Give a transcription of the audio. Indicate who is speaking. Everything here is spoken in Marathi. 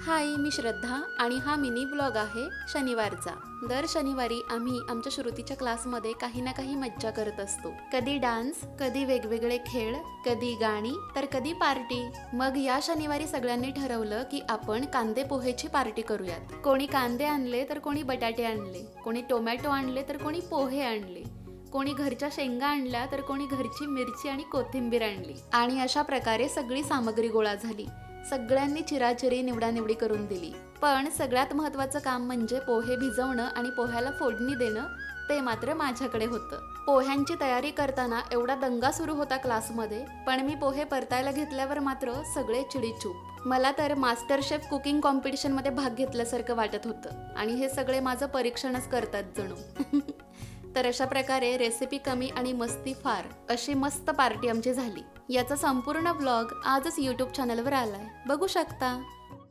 Speaker 1: हाय, मी श्रद्धा आणि हा मिनी ब्लॉग आहे शनिवारचा। दर शनिवारी आम्ही आमच्या श्रुतीच्या क्लासमध्ये काही ना काही मज्जा करत असतो। कधी डान्स, कधी वेगवेगळे खेळ, कधी गाणी, तर कधी पार्टी। मग या शनिवारी सगळ्यांनी ठरवलं की आपण कांदे पोहेची पार्टी करूयात। कोणी कांदे आणले तर कोणी बटाटे आणले, कोणी टोमॅटो आणले तर कोणी पोहे आणले, कोणी घरच्या शेंगा आणल्या तर कोणी घरची मिरची आणि कोथिंबीर आणली। आणि अशा प्रकारे सगळी सामग्री गोळा झाली। सगळ्यांनी चिराचिरी निवडानिवडी करून दिली। पण सगळ्यात महत्त्वाचं काम म्हणजे पोहे भिजवणं आणि पोह्याला फोडणी देणं, ते मात्र माझ्याकडे होतं। पोह्यांची तयारी करताना एवढा दंगा सुरू होता क्लासमध्ये, पण मी पोहे परतायला घेतल्यावर मात्र सगळे चिडीचूप। मला तर मास्टर शेफ कुकिंग कॉम्पिटिशन मध्ये भाग घेतल्यासारखं वाटत होतं आणि हे सगळे माझं परीक्षणच करतात जणू। तर अशा प्रकारे रेसिपी कमी आणि मस्ती फार अशी मस्त पार्टी आमची झाली। याचा संपूर्ण व्लॉग आजच YouTube चॅनलवर आलाय, बघू शकता।